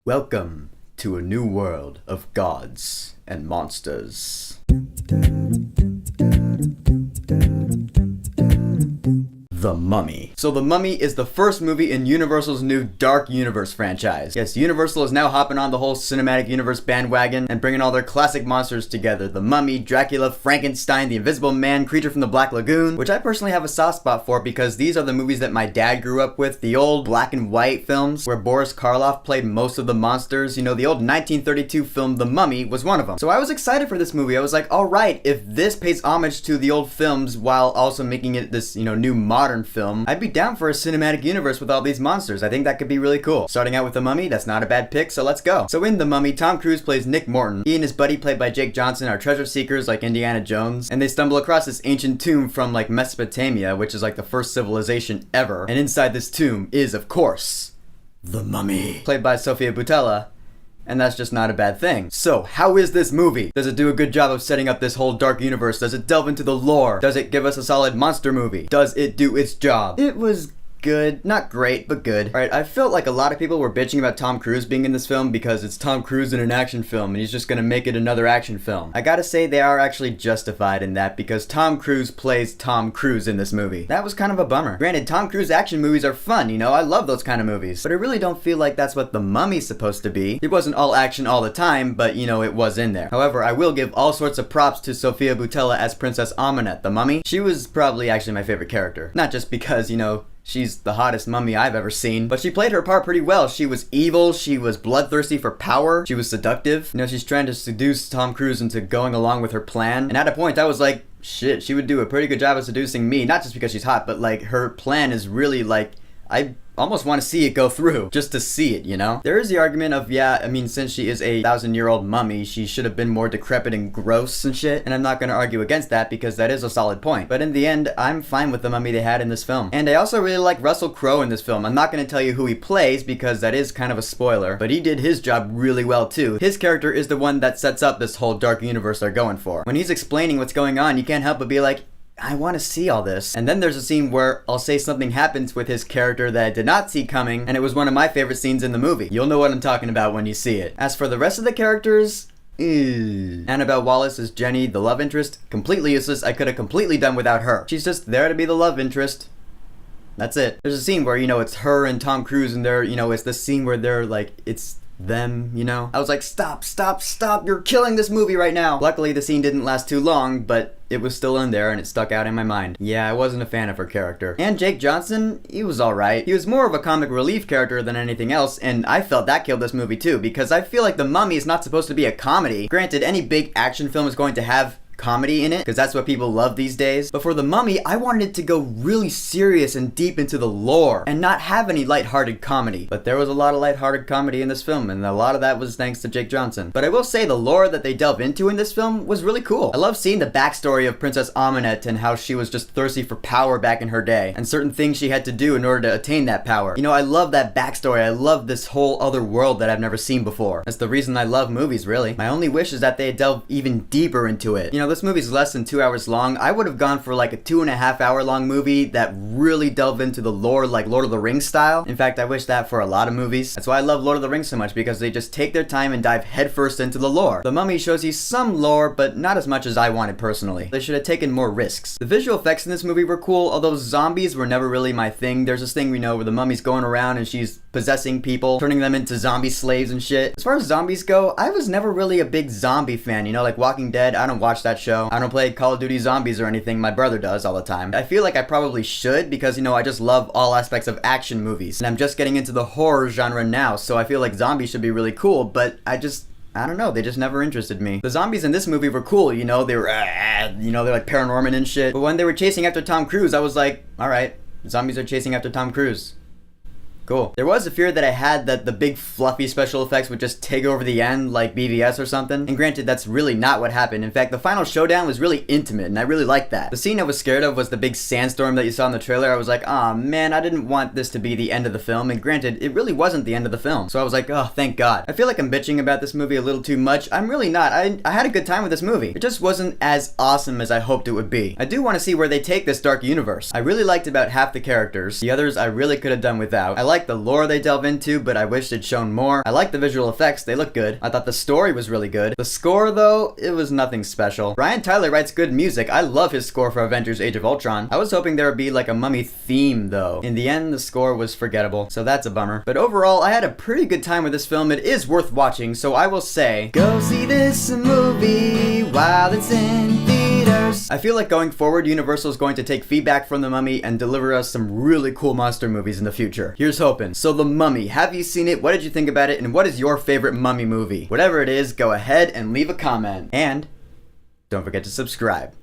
Welcome to a new world of gods and monsters. The Mummy. So The Mummy is the first movie in Universal's new Dark Universe franchise. Yes, Universal is now hopping on the whole cinematic universe bandwagon and bringing all their classic monsters together. The Mummy, Dracula, Frankenstein, the Invisible Man, Creature from the Black Lagoon, which I personally have a soft spot for because these are the movies that my dad grew up with, the old black and white films where Boris Karloff played most of the monsters. You know, the old 1932 film The Mummy was one of them. So I was excited for this movie. I was like, alright, if this pays homage to the old films while also making it this, new modern film, I'd be down for a cinematic universe with all these monsters. I think that could be really cool. Starting out with The Mummy, that's not a bad pick, so let's go. So in The Mummy, Tom Cruise plays Nick Morton. He and his buddy, played by Jake Johnson, are treasure seekers like Indiana Jones, and they stumble across this ancient tomb from like Mesopotamia, which is like the first civilization ever. And inside this tomb is, of course, The Mummy, played by Sofia Boutella. And that's just not a bad thing. So, how is this movie? Does it do a good job of setting up this whole dark universe? Does it delve into the lore? Does it give us a solid monster movie? Does it do its job? It was good. Not great, but good. Alright, I felt like a lot of people were bitching about Tom Cruise being in this film because it's Tom Cruise in an action film and he's just gonna make it another action film. I gotta say they are actually justified in that because Tom Cruise plays Tom Cruise in this movie. That was kind of a bummer. Granted, Tom Cruise action movies are fun, I love those kind of movies. But I really don't feel like that's what The Mummy's supposed to be. It wasn't all action all the time, but it was in there. However, I will give all sorts of props to Sofia Boutella as Princess Amenet, the Mummy. She was probably actually my favorite character. Not just because, she's the hottest mummy I've ever seen, but she played her part pretty well. She was evil, she was bloodthirsty for power, she was seductive. She's trying to seduce Tom Cruise into going along with her plan. And at a point, I was like, shit, she would do a pretty good job of seducing me, not just because she's hot, but like her plan is really like, I almost want to see it go through, just to see it, There is the argument of, since she is a 1,000-year-old mummy, she should have been more decrepit and gross and shit, and I'm not going to argue against that because that is a solid point. But in the end, I'm fine with the mummy they had in this film. And I also really like Russell Crowe in this film. I'm not going to tell you who he plays because that is kind of a spoiler, but he did his job really well too. His character is the one that sets up this whole dark universe they're going for. When he's explaining what's going on, you can't help but be like, I want to see all this. And then there's a scene where I'll say something happens with his character that I did not see coming, and it was one of my favorite scenes in the movie. You'll know what I'm talking about when you see it. As for the rest of the characters, Annabelle Wallis is Jenny, the love interest. Completely useless. I could have completely done without her. She's just there to be the love interest. That's it. There's a scene where, it's her and Tom Cruise and they're, it's the scene where they're like, it's them, I was like, stop, you're killing this movie right now. Luckily, the scene didn't last too long, but it was still in there and it stuck out in my mind. Yeah, I wasn't a fan of her character. And Jake Johnson, he was alright. He was more of a comic relief character than anything else, and I felt that killed this movie too, because I feel like The Mummy is not supposed to be a comedy. Granted, any big action film is going to have comedy in it, because that's what people love these days. But for The Mummy, I wanted it to go really serious and deep into the lore, and not have any lighthearted comedy. But there was a lot of lighthearted comedy in this film, and a lot of that was thanks to Jake Johnson. But I will say the lore that they delve into in this film was really cool. I love seeing the backstory of Princess Amenet and how she was just thirsty for power back in her day, and certain things she had to do in order to attain that power. I love that backstory. I love this whole other world that I've never seen before. That's the reason I love movies, really. My only wish is that they delve even deeper into it. This movie's less than 2 hours long. I would have gone for like a 2.5 hour long movie that really delved into the lore like Lord of the Rings style. In fact, I wish that for a lot of movies. That's why I love Lord of the Rings so much, because they just take their time and dive headfirst into the lore. The Mummy shows you some lore, but not as much as I wanted personally. They should have taken more risks. The visual effects in this movie were cool, although zombies were never really my thing. There's this thing where the mummy's going around and she's possessing people, turning them into zombie slaves and shit. As far as zombies go, I was never really a big zombie fan, like Walking Dead. I don't watch that show. I don't play Call of Duty Zombies or anything. My brother does all the time. I feel like I probably should because, I just love all aspects of action movies. And I'm just getting into the horror genre now, so I feel like zombies should be really cool, but I don't know, they just never interested me. The zombies in this movie were cool, they were, they're like Paranorman and shit. But when they were chasing after Tom Cruise, I was like, alright, zombies are chasing after Tom Cruise. Cool. There was a fear that I had that the big fluffy special effects would just take over the end like BVS or something. And granted, that's really not what happened. In fact, the final showdown was really intimate and I really liked that. The scene I was scared of was the big sandstorm that you saw in the trailer. I was like, aw man, I didn't want this to be the end of the film. And granted, it really wasn't the end of the film. So I was like, oh, thank God. I feel like I'm bitching about this movie a little too much. I'm really not. I had a good time with this movie. It just wasn't as awesome as I hoped it would be. I do want to see where they take this dark universe. I really liked about half the characters. The others I really could have done without. I like the lore they delve into, but I wish they'd shown more. I like the visual effects, they look good. I thought the story was really good. The score, though, it was nothing special. Brian Tyler writes good music. I love his score for Avengers Age of Ultron. I was hoping there would be like a Mummy theme, though. In the end, the score was forgettable, so that's a bummer. But overall, I had a pretty good time with this film. It is worth watching, so I will say, go see this movie while it's in theaters. I feel like going forward, Universal is going to take feedback from The Mummy and deliver us some really cool monster movies in the future. Here's hoping. So The Mummy, have you seen it? What did you think about it? And what is your favorite Mummy movie? Whatever it is, go ahead and leave a comment. And don't forget to subscribe.